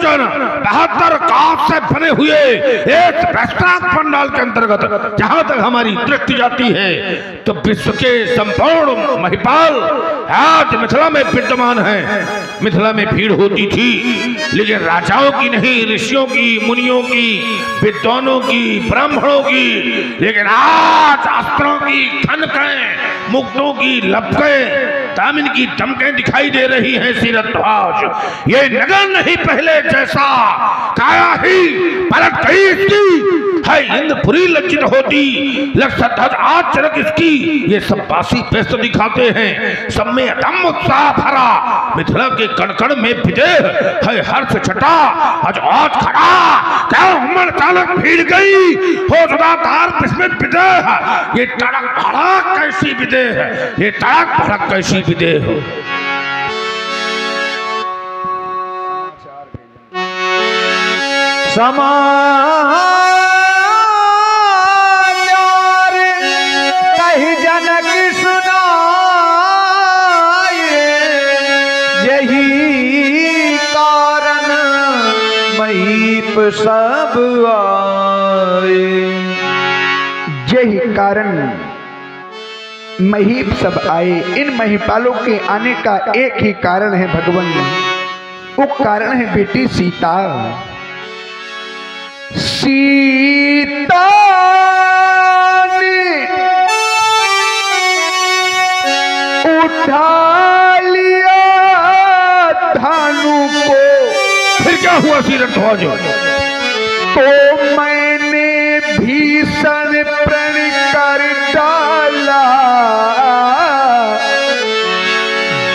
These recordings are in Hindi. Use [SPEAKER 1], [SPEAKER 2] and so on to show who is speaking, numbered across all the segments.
[SPEAKER 1] भोजन 72 काठ से बने हुए एक वैष्णव पंडाल के अंतर्गत जहां तक हमारी दृष्टि जाती है तो विश्व के संपूर्ण महिपाल आज मिथिला में विद्यमान है। मिथिला में भीड़ होती थी लेकिन राजाओं की नहीं, ऋषियों की, मुनियों की, विद्वानों की, ब्राह्मणों की, लेकिन आज अस्त्रों की खनकें, मुक्तों की लपकें, दामिन की दमकें दिखाई दे रही हैं। सिरध्वज ये नगर नहीं पहले जैसा, काया ही पलट गई इसकी, है इंद्रपुरी लज्जित होती, लक्षध्वज आज चरक इसकी। ये सब बासी पेस्त दिखाते हैं, सब में अदम्य उत्साह भरा, मिथिला के कण-कण में विदेह है हर्ष छटा। आज खड़ा क्या उमड़ चालक भीड़ गई हो सदाधार विस्मित विदेह। ये तड़क भड़क कैसी विदेह है, ये तड़क भड़क कैसी विदेह हो।
[SPEAKER 2] कही जनक सुनाए, यही कारण महीप सब आए। यही कारण महीप सब आए। इन महिपालों के आने का एक ही कारण है भगवान, वो कारण है बेटी सीता। सीता ने उठा लिया धानु को।
[SPEAKER 1] फिर क्या हुआ सिरध्वज?
[SPEAKER 2] तो मैंने भीषण प्रण कर डाला,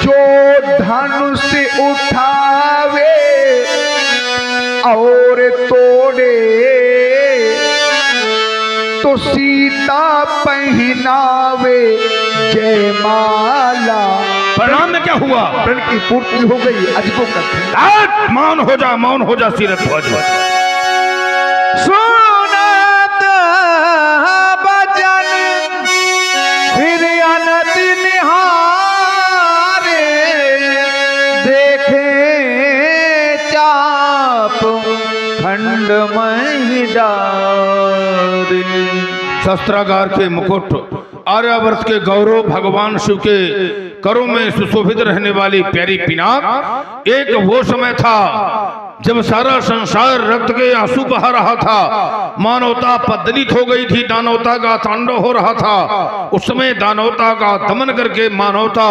[SPEAKER 2] जो धनुष उठावे और तोड़े तो सीता पहनावे जयमाला।
[SPEAKER 1] परिणाम में क्या हुआ?
[SPEAKER 2] प्रण की पूर्ति हो गई। अजबो का
[SPEAKER 1] मौन हो जा, मौन हो जा सिरध्वज।
[SPEAKER 2] सुनत बचन फिर अनत निहारे, देखे चाप खंड में डारे।
[SPEAKER 1] शस्त्रागार के मुकुट, आर्यावर्त के गौरव, भगवान शिव के करों में सुशोभित रहने वाली प्यारी पिनाक। एक वो समय था जब सारा संसार रक्त के आंसू बहा रहा था, मानवता पदलित हो गई थी, दानवता का तांडव हो रहा था। उस समय दानवता का दमन करके मानवता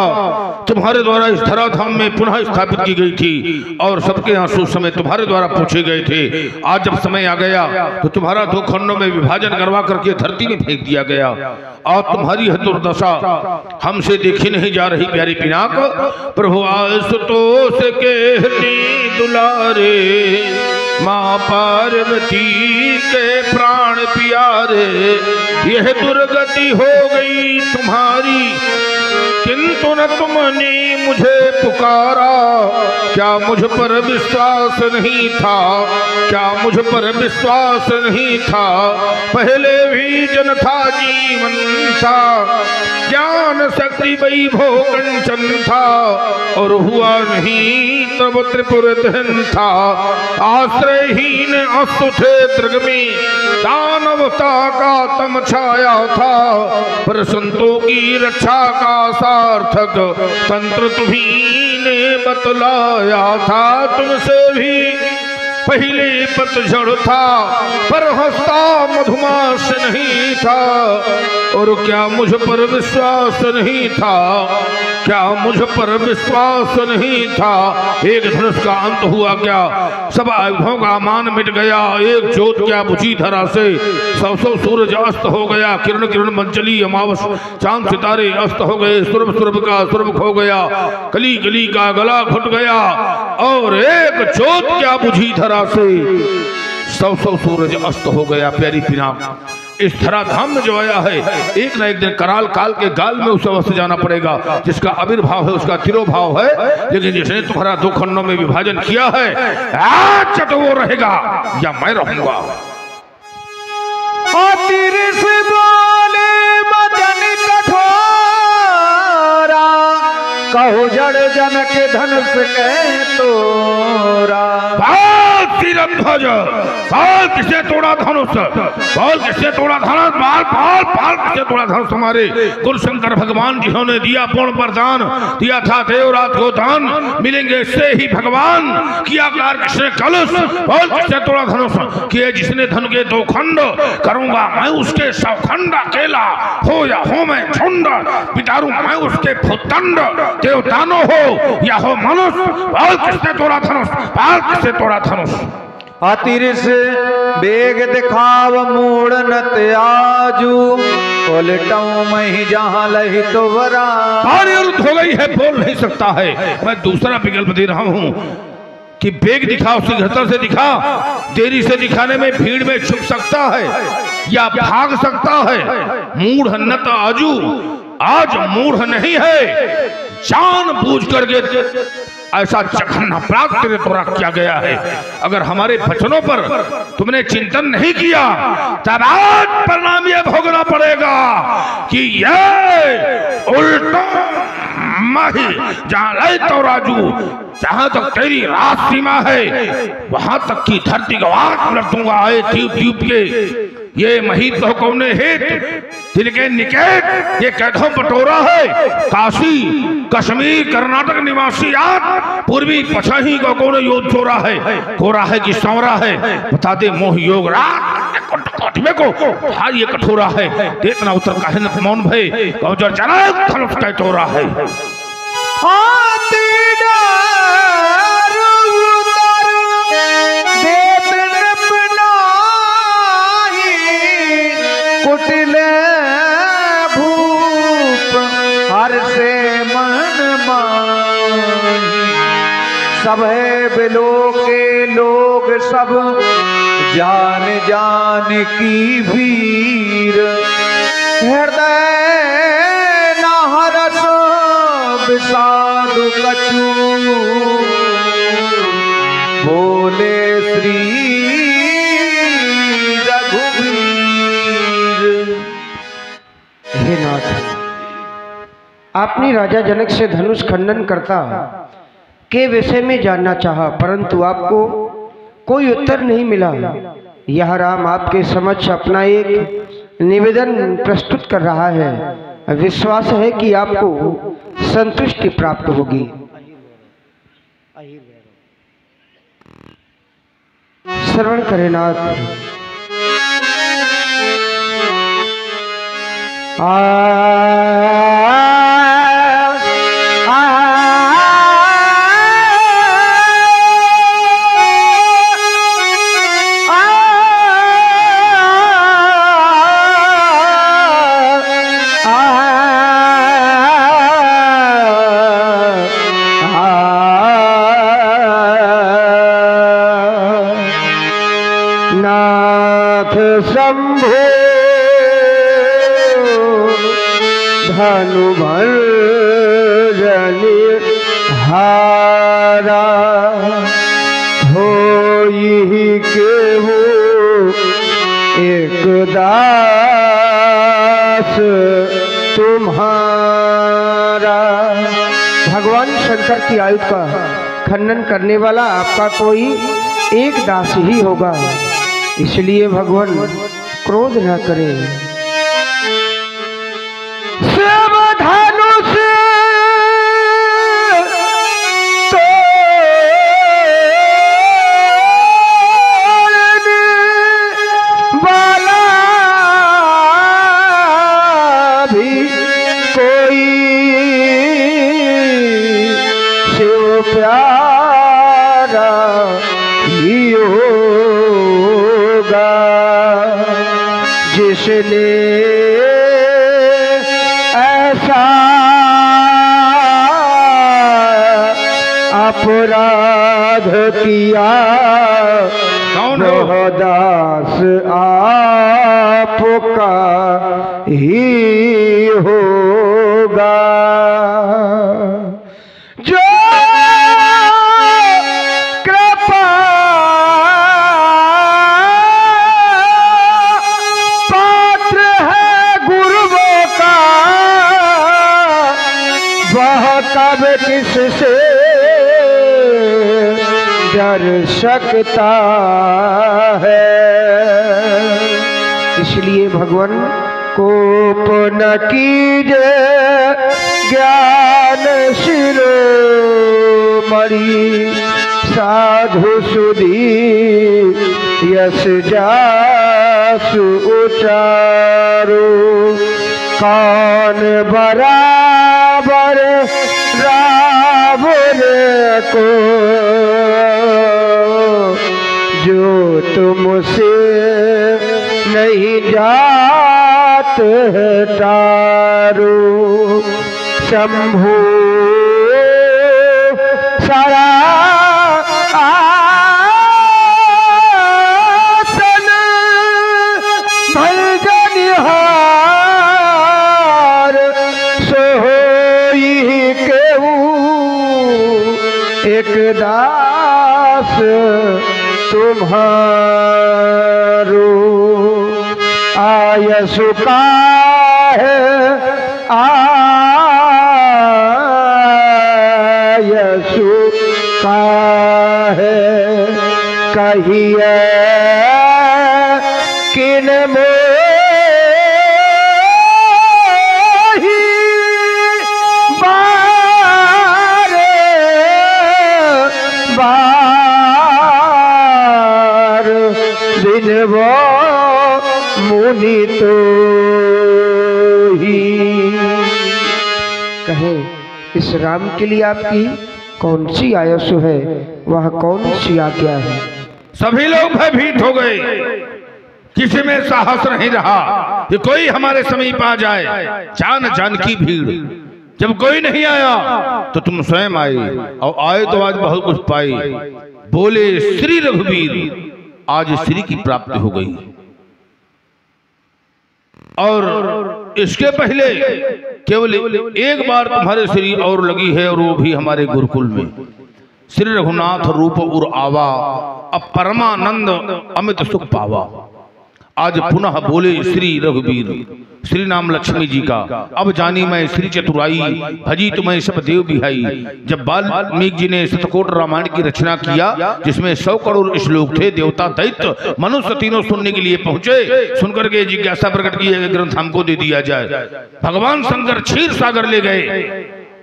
[SPEAKER 1] तुम्हारे द्वारा इस धराधाम में पुनः स्थापित की गई थी और सबके आंसू समय तुम्हारे द्वारा पूछे गए थे। आज जब समय आ गया तो तुम्हारा 2 खंडों में विभाजन करवा करके धरती में फेंक दिया गया। और तुम्हारी है दुर्दशा हमसे देखी नहीं जा रही प्यारी पिनाक। प्रभु आशुतोष कहती दुलारे, माँ पार्वती के प्राण प्यारे, यह दुर्गति हो गई तुम्हारी, किंतु न तुमने मुझे पुकारा। क्या मुझ पर विश्वास नहीं था, क्या मुझ पर विश्वास नहीं था, पहले भी जन था जीवन था, ज्ञान शक्ति वैभव कंचन था, और हुआ नहीं तब त्रिपुर दहन था। आश्रयहीन अस्तु थे दृग में, दानवता का तम छाया था, पर संतों की रक्षा का सार्थक तंत्र तुम्हीं ने बतलाया था। तुमसे भी पहले पतझड़ था, पर हंसता मधुमास नहीं था, और क्या मुझ पर विश्वास नहीं था, क्या मुझ पर विश्वास नहीं था। एक धनुष का अंत हुआ क्या, सब आयुधों का मान मिट गया, एक ज्योत क्या बुझी धरा से, 100 सूरज अस्त हो गया, किरण किरण मंचली अमावस चांद सितारे अस्त हो गए, सुरभ सुरभ का सुरभ खो गया, कली कली का गला घुट गया, और एक ज्योत क्या बुझी धरा से 100 सूरज अस्त हो गया। प्यारी पिनाक, इस धराधाम में जो आया है एक न एक दिन कराल काल के गाल में उस अवस्था जाना पड़ेगा, जिसका आविर्भाव है उसका तिरोभाव है। लेकिन जिसने तुम्हारा 2 खंडों में विभाजन किया है, आज तो वो रहेगा या मैं रहूंगा।
[SPEAKER 2] कहो जड़ जनक धनुष के तोरा।
[SPEAKER 1] तीरध्वज, बाल किसे तोड़ा धनुष, बाल किसे तोड़ा धनुष, बाल बाल बाल किसे तोड़ा धनुष। हमारे गुरुशंकर भगवान जिन्होंने दिया पूर्ण वरदान, दिया था देवरात को दान, मिलेंगे से ही भगवान। किया कार किसने कलश, बाल किसे तोड़ा धनुष, किए जिसने धन के 2 खंड, करूंगा मैं उसके 100 खंड। अकेला हो या हो मैं झुंड, पिटारूं मैं उसके भूतंड। देवतानो हो या हो मनुष्य, बाल किसने तोड़ा धनुष, बाल किसने तोड़ा धनुष।
[SPEAKER 3] अतिरिस बेग दिखाव मूड़ न त्याजू, उलटाऊं मैं जहां लही तो वरा।
[SPEAKER 1] हो गई है, बोल नहीं सकता है। मैं दूसरा विकल्प दे रहा हूं कि बेग दिखा, शीघ्रता से दिखा, देरी से दिखाने में भीड़ में छुप सकता है या भाग सकता है। मूढ़ न आजू, आज मूढ़ नहीं है, जान बूझ करके ऐसा जघन्य अपराध तेरे द्वारा किया गया है। अगर हमारे वचनों पर तुमने चिंतन नहीं किया तब आज परिणाम यह भोगना पड़ेगा कि ये उल्टा माही जहां लय तो राजू, जहां तक तेरी राज सीमा है वहां तक की धरती को आग उलट दूंगा। आए ट्यूब ट्यूब के ये महीत को कौने हेत, दिल के निकेत ये कैदों पटोरा है। काशी कश्मीर कर्नाटक निवासी आज पूर्वी पछही को कौन योद्ध चोरा है। कोरा है कि सौरा है बता दे मोह योग रात को भाई ये कठोरा है। इतना उत्तर का है मौन भय गौजर जनाब धनुष का तोरा है।
[SPEAKER 2] कुटिल भूप हर से मन माही, सब है बिलो के लोग सब जान जान की वीर। हृदय न हरस विषादु कछु, बोले श्री हे नाथ, आपने राजा जनक से धनुष खंडन करता के विषय में जानना चाहा, परंतु आपको कोई उत्तर नहीं मिला। यह राम आपके समक्ष अपना एक निवेदन प्रस्तुत कर रहा है। विश्वास है कि आपको संतुष्टि प्राप्त होगी। श्रवण करें नाथ। नाथ शंभो धनु भंजनि हारा, हो ही केहू एक दास तुम्हारा। भगवान शंकर की आयु का खंडन करने वाला आपका कोई एक दास ही होगा, इसलिए भगवान क्रोध न करें। शिव धनुष तोड़ने वाला भी कोई शिव प्यारा ही होगा, जिसने ऐसा अपराध किया वह दास आपका ही होगा। जो कृपा पात्र है गुरुओं का, वह कब किससे डर सकता है। इसलिए भगवान कोप न कीजे ज्ञान शिरोमणि साधु सुधी यश जासु उचारो कौन बराबर रावण को जो तुमसे नहीं जात है तारो शंभु सारा आसन भजनिहार सोई केहू एक दास तुम्हारो आयसु का है आयसु का है कहिए किन मोही बार बिनवो मुनि तो ही। कहे इस राम के लिए आपकी कौन सी आयसु है, वह कौन सी आज्ञा है।
[SPEAKER 1] सभी लोग भयभीत हो गए, किसी में साहस नहीं रहा कि कोई हमारे समीप आ जाए। जान जान की भीड़, जब कोई नहीं आया तो तुम स्वयं आए, और आए तो आज बहुत कुछ पाए। बोले श्री रघुवीर आज श्री की प्राप्ति हो गई। और इसके पहले केवल एक बार तुम्हारे श्री और लगी है, और वो भी हमारे गुरुकुल में। श्री रघुनाथ रूप उर आवा, अब परमानंद अमित सुख पावा। आज पुनः बोले श्री रघुवीर, श्री नाम लक्ष्मी जी का। अब जानी मैं श्री चतुराई, भजी तुम्हें सब देव बिहाई। जब वाल्मीकि जी ने शतकोट रामायण की रचना किया, जिसमें 100 करोड़ श्लोक थे, देवता दैत्य मनुष्य तीनों सुनने के लिए पहुंचे। सुनकर के जिज्ञासा प्रकट की, ग्रंथ हमको दे दिया जाए। भगवान शंकर क्षीर सागर ले गए।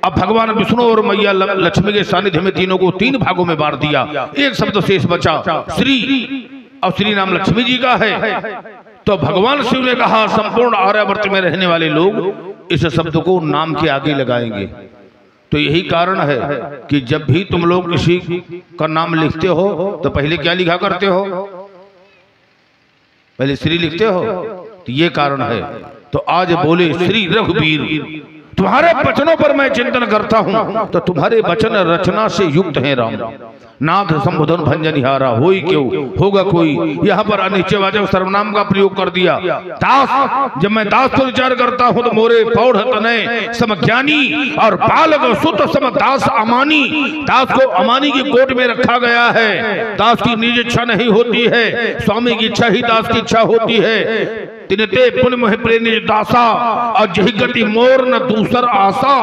[SPEAKER 1] अब भगवान विष्णु और मैया लक्ष्मी के सानिध्य में तीनों को 3 भागों में बांट दिया। एक शब्द शेष बचा श्री, और श्री नाम लक्ष्मी जी का है। तो भगवान शिव ने कहा संपूर्ण आर्यावर्त में रहने वाले लोग इस शब्द को नाम के आगे लगाएंगे। तो यही कारण है कि जब भी तुम लोग किसी का नाम लिखते हो तो पहले क्या लिखा करते हो, पहले श्री लिखते हो। तो ये कारण है। तो आज बोले श्री रघुवीर, तुम्हारे वचनों पर मैं चिंतन करता हूं, तो तुम्हारे वचन रचना से युक्त हैं राम। नाथ संबोधन भंजनिहारा होई क्यों होगा कोई। यहाँ पर अनिश्चयवाचक सर्वनाम का प्रयोग कर दिया। दास, जब मैं दास पर विचार करता हूँ तो मोरे पौढ़ तनय समज्ञानी, और बालक सुत सम दास अमानी। दास को अमानी की कोट में रखा गया है। दास की निज इच्छा नहीं होती है, स्वामी की इच्छा ही दास की इच्छा होती है। तिनते पुण्य मोह प्रेम दासा, और जही गति मोर न दूसर आशा।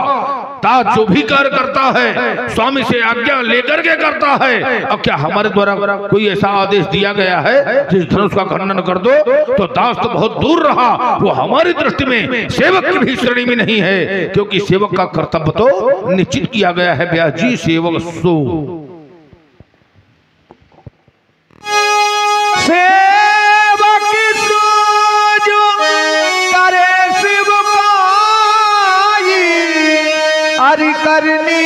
[SPEAKER 1] दास जो भी कार्य करता है स्वामी से आज्ञा लेकर के करता है। अब क्या हमारे द्वारा कोई ऐसा आदेश दिया गया है जिस धनुष का खंडन कर दो, तो दास तो बहुत दूर रहा, वो हमारी दृष्टि में सेवक की भी श्रेणी में नहीं है। क्योंकि सेवक का कर्तव्य तो निश्चित किया गया है, ब्याह जी सेवक सो।
[SPEAKER 3] करनी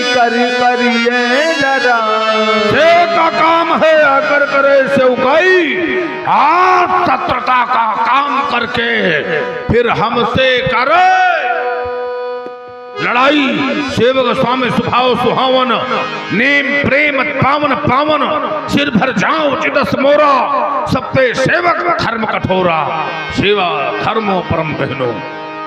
[SPEAKER 3] कर करिए जरा,
[SPEAKER 1] सेव का काम है आकर करे सेवकाई। आप सत्रता का काम करके फिर हमसे करे लड़ाई। सेवक स्वामी स्वभाव सुहावन, नेम प्रेम पावन पावन। सिर भर जाओ चिदस मोरा, सब पे सेवक धर्म कठोरा। सेवा धर्मो परम बहनो।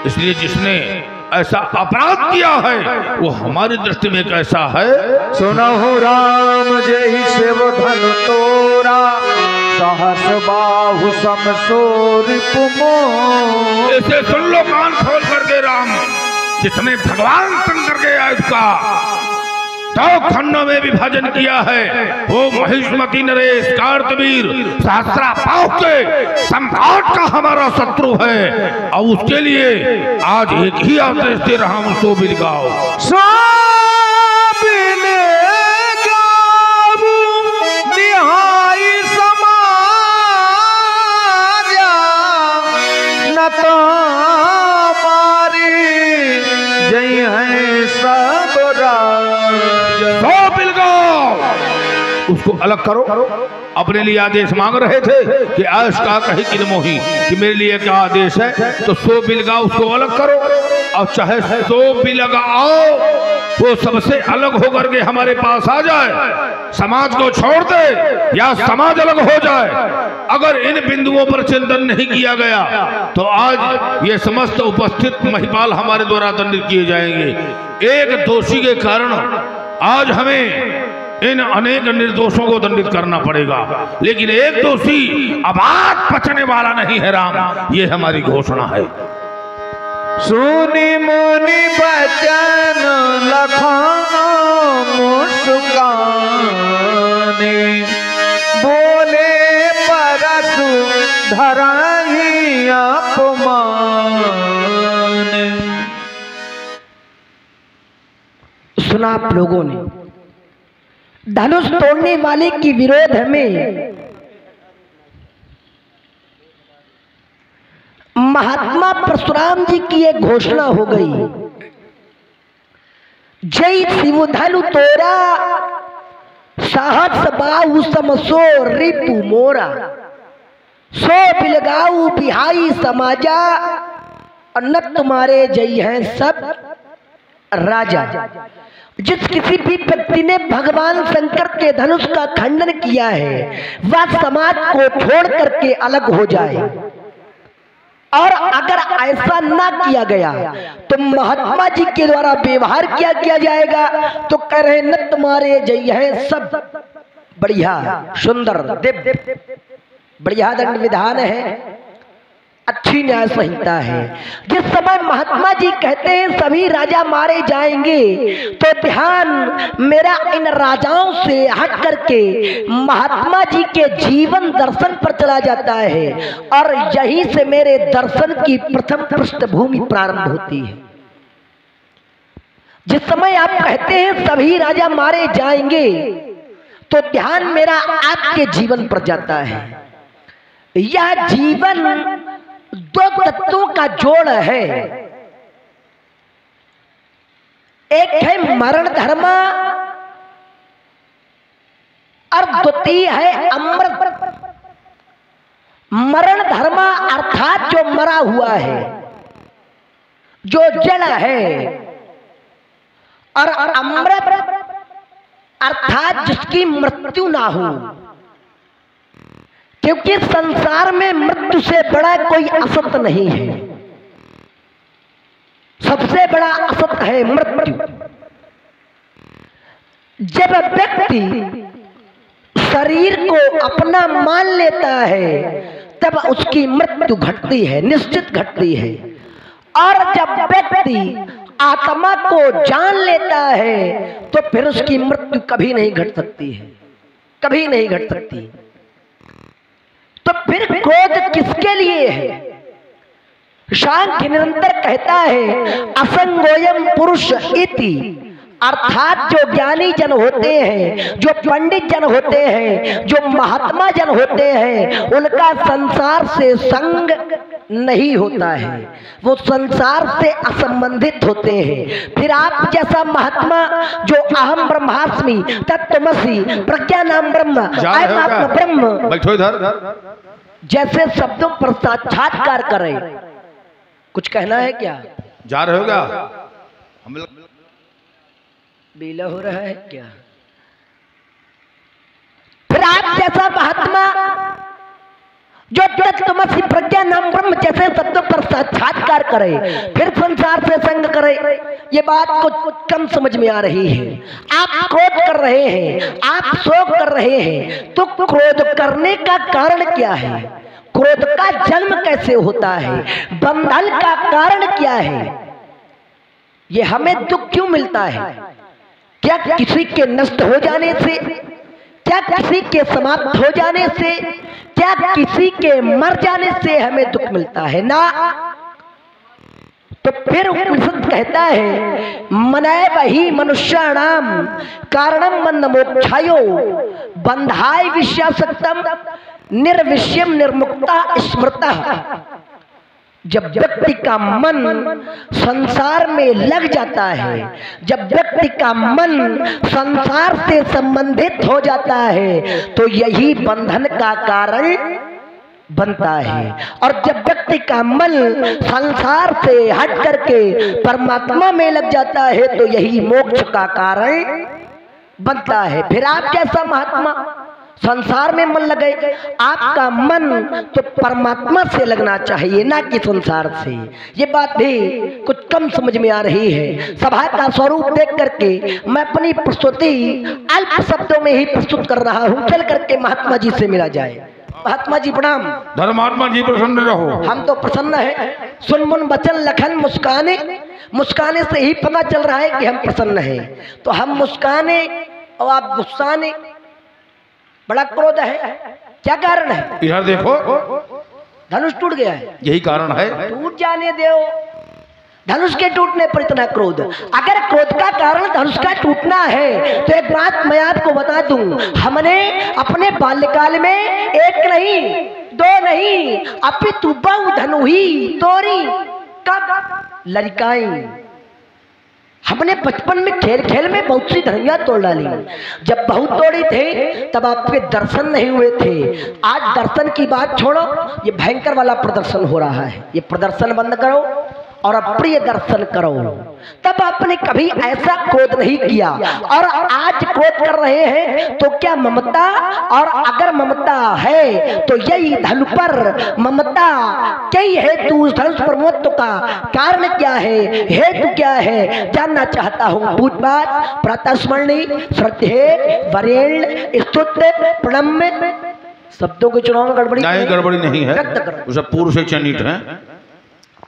[SPEAKER 1] इसलिए जिसने ऐसा अपराध किया है वो हमारी दृष्टि में कैसा है।
[SPEAKER 3] सुनहु राम जय शिव धन तोरा, सहस बाहु समसोर पुमो।
[SPEAKER 1] ऐसे सुन लो कान खोल कर के राम, जिसने भगवान शंकर के आयुष का तो खंडों में विभाजन किया है। वो महिष्मती नरेश कार्तवीर सहस्रा पाव के सम्राट का हमारा शत्रु है और उसके लिए आज एक ही आदेश दे रहा हूं, सो बिल गाओ। उसको अलग करो। अपने लिए आदेश मांग रहे थे कि आश का कही कि मोही कि मेरे लिए क्या आदेश है, तो सो बिलगा उसको अलग करो और चाहे सो बिलगा आओ वो सबसे अलग होकर के हमारे पास आ जाए, समाज को छोड़ दे या समाज अलग हो जाए। अगर इन बिंदुओं पर चिंतन नहीं किया गया तो आज ये समस्त उपस्थित महिपाल हमारे द्वारा दंडित किए जाएंगे। एक दोषी के कारण आज हमें इन अनेक निर्दोषों को दंडित करना पड़ेगा, लेकिन एक दोषी आबाद बचने वाला नहीं है राम, ये हमारी घोषणा है।
[SPEAKER 3] सुनी मुनि बचन लखाना मुस्काने, बोले परसु धराई अपमान।
[SPEAKER 2] सुना आप लोगों ने, धनुष तोड़ने वाले की विरोध में महात्मा परशुराम जी की एक घोषणा हो गई, जय शिव धनु तोरा सहस बाहु समसो रिपु मोरा, सो बिलगाऊ बिहाई समाजा और न तुम्हारे जय हैं सब राजा। जिस किसी भी व्यक्ति ने भगवान शंकर के धनुष का खंडन किया है वह समाज को छोड़ करके अलग हो जाए, और अगर ऐसा ना किया गया तो महात्मा जी के द्वारा व्यवहार किया जाएगा। तो कह रहे न तुम्हारे जय है सब बढ़िया सुंदर दिव्य बढ़िया दंड विधान है, अच्छी न्याय संहिता है। जिस समय महात्मा जी कहते हैं सभी राजा मारे जाएंगे तो ध्यान मेरा इन राजाओं से हट करके महात्मा जी के जीवन दर्शन पर चला जाता है, और यहीं से मेरे दर्शन की प्रथम पृष्ठभूमि प्रारंभ होती है। जिस समय आप कहते हैं सभी राजा मारे जाएंगे तो ध्यान मेरा आपके जीवन पर जाता है। यह जीवन दो तत्वों का जोड़ है, एक है मरण धर्म और द्वितीय है अमृत। मरण धर्म अर्थात जो मरा हुआ है, जो जड़ है, और अमृत अर्थात जिसकी मृत्यु ना हो, क्योंकि संसार में मृत्यु से बड़ा कोई असत नहीं है, सबसे बड़ा असत है मृत्यु। जब व्यक्ति शरीर को अपना मान लेता है तब उसकी मृत्यु घटती है, निश्चित घटती है, और जब व्यक्ति आत्मा को जान लेता है तो फिर उसकी मृत्यु कभी नहीं घट सकती है, कभी नहीं घट सकती। तो फिर क्रोध किसके लिए है? सांख्य निरंतर कहता है असंगोयम पुरुष इति, अर्थात जो ज्ञानी जन होते हैं, जो पंडित जन होते हैं, जो महात्मा जन होते हैं, उनका संसार से संग नहीं होता है, वो संसार से असंबंधित होते हैं। फिर आप जैसा महात्मा जो अहम ब्रह्मास्मि तत्त्वमसि प्रज्ञानाम ब्रह्म आत्मा ब्रह्म
[SPEAKER 1] बैठो इधर,
[SPEAKER 2] जैसे शब्दों पर साक्षात्कार करे, कुछ कहना है क्या?
[SPEAKER 1] जा रहे हो क्या? हम
[SPEAKER 2] बीला हो रहा है क्या? फिर आप जैसा महात्मा जो तत्त्वमसि प्रज्ञानाम ब्रह्म जैसे शब्दों पर साक्षात्कार करे, फिर संसार से संग करे, ये बात कुछ कम समझ में आ रही है। आप क्रोध कर रहे हैं, आप शोक कर रहे हैं, तो क्रोध करने का कारण क्या है? क्रोध का जन्म कैसे होता है? बंधन का कारण क्या है? ये हमें दुख क्यों मिलता है? क्या किसी के नष्ट हो जाने से, क्या किसी के समाप्त हो जाने से, क्या किसी के मर जाने से हमें दुख मिलता है? ना। तो फिर उपनिषद कहता है मनाए वही मनुष्याणाम कारणम मन मोक्षायो बंधाय विषयासक्तम निर्विषयम निर्मुक्ता स्मृता। जब व्यक्ति का मन संसार में लग जाता है, जब व्यक्ति का मन संसार से संबंधित हो जाता है, तो यही बंधन का कारण बनता है। और जब व्यक्ति का मन संसार से हट करके परमात्मा में लग जाता है, तो यही मोक्ष का कारण बनता है। फिर आप जैसा महात्मा संसार में मन लगे, आपका मन तो परमात्मा से लगना चाहिए, ना कि संसार से। ये बात भी कुछ कम समझ में आ रही है। सभा का स्वरूप देख करके मैं अपनी प्रस्तुति अल्प शब्दों में ही प्रस्तुत कर रहा हूँ। चल करके महात्मा जी से मिला जाए। महात्मा जी प्रणाम।
[SPEAKER 1] धर्मात्मा जी प्रसन्न रहो।
[SPEAKER 2] हम तो प्रसन्न है। सुन मुन बचन लखन मुस्काने, मुस्काने से ही पता चल रहा है कि हम प्रसन्न हैं। तो हम मुस्काने और आप गुस्साने, बड़ा क्रोध है, क्या कारण है?
[SPEAKER 1] इधर देखो,
[SPEAKER 2] धनुष टूट गया है।
[SPEAKER 1] यही कारण है।
[SPEAKER 2] टूट जाने दो, धनुष के टूटने पर इतना क्रोध। अगर क्रोध का कारण धनुष का टूटना है तो एक बात मैं आपको बता दूं, हमने अपने बाल्यकाल में एक नहीं दो नहीं अपितु बहु धनु ही तोरी कब लड़काई। हमने बचपन में खेल खेल में बहुत सी धनिया तोड़ डाली। जब बहुत तोड़ी थे तब आपके दर्शन नहीं हुए थे। आज दर्शन की बात छोड़ो, ये भयंकर वाला प्रदर्शन हो रहा है। ये प्रदर्शन बंद करो और अप्रिय दर्शन करो। तब आपने कभी ऐसा क्रोध नहीं किया और आज क्रोध कर रहे हैं, तो क्या ममता? और अगर ममता है तो यही धनु पर ममता कई हेतु, उस धनुष पर ममत्व का कारण क्या है, हेतु क्या है, जानना चाहता हूँ। पूछ बात प्रातः स्मरणी श्रद्धे वरेण्य स्तुत्य प्रणम्य शब्दों के चुनाव में गड़बड़ी
[SPEAKER 1] नहीं, गड़बड़ी नहीं है, उसे पूर्व से चयनित है।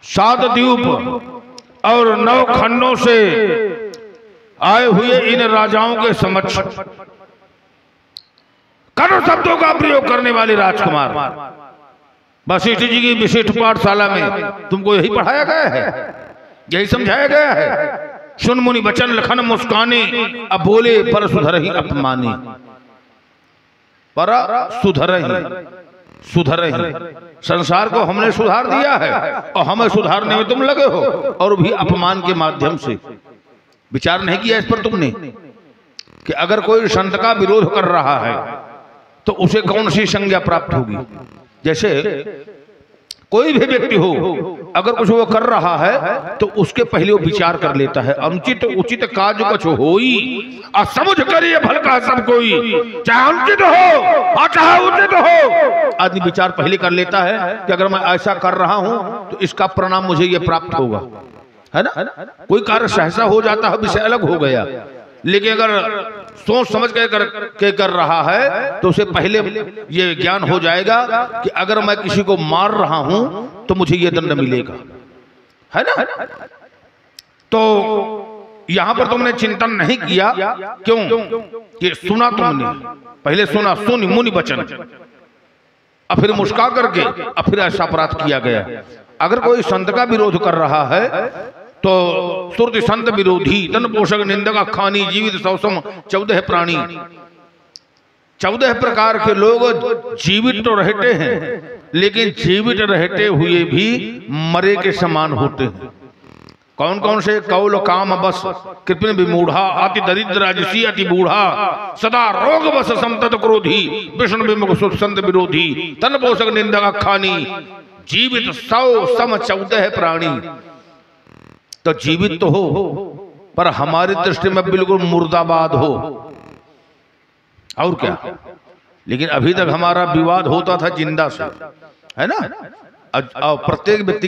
[SPEAKER 1] 7 द्वीप और 9 खंडों से आए हुए इन राजाओं के समक्ष करोड़ शब्दों का प्रयोग करने वाले राजकुमार, वशिष्ठ जी की विशिष्ट पाठशाला में तुमको यही पढ़ाया गया है, यही समझाया गया है। सुन मुनि बचन लखन मुस्काने, अब बोले पर सुधर ही अपमानी। पर सुधर ही संसार को हमने सुधार दिया है और हमें सुधारने में तुम लगे हो, और भी अपमान के माध्यम से। विचार नहीं किया इस पर तुमने कि अगर कोई संत का विरोध कर रहा है तो उसे कौन सी संज्ञा प्राप्त होगी। जैसे कोई भी व्यक्ति हो, अगर कुछ वो कर रहा है तो उसके पहले वो विचार कर लेता है। अनुचित उचित काज कुछ होई और समझ करिए भल का सब कोई, चाहे अनुचित हो और चाहे उचित हो। आदमी विचार पहले कर लेता है कि अगर मैं ऐसा कर रहा हूं तो इसका परिणाम मुझे ये प्राप्त होगा, है ना। कोई कार्य सहसा हो जाता है, विषय अलग हो गया, लेकिन अगर सोच समझ के कर रहा है तो उसे पहले ये ज्ञान हो जाएगा कि अगर मैं किसी को मार रहा हूं तो मुझे ये दंड मिलेगा, है ना। तो यहां पर तुमने चिंतन नहीं किया, क्यों? कि सुना तुमने, पहले सुना सुन मुनि बचन, और फिर मुस्का करके और फिर ऐसा अपराध किया गया। अगर कोई संत का विरोध कर रहा है तो सुरति संत विरोधी तन पोषक निंदक अखानी जीवित सौसम 14 प्राणी। 14 प्रकार के लोग जीवित तो रहते हैं, लेकिन जीवित रहते हुए भी मरे के समान होते हैं। कौन कौन से? कौल काम बस कृपण विमूढ़ा, अति दरिद्र राजसी अति बूढ़ा, सदा रोग बस समतत क्रोधी, विष्णु विमुख संत विरोधी तन पोषक निंदक अखानी जीवित 100 सम 14 प्राणी। तो जीवित तो हो पर हमारी दृष्टि में बिल्कुल मुर्दाबाद हो, और क्या। लेकिन अभी तक हमारा विवाद होता था जिंदा से, है ना। प्रत्येक व्यक्ति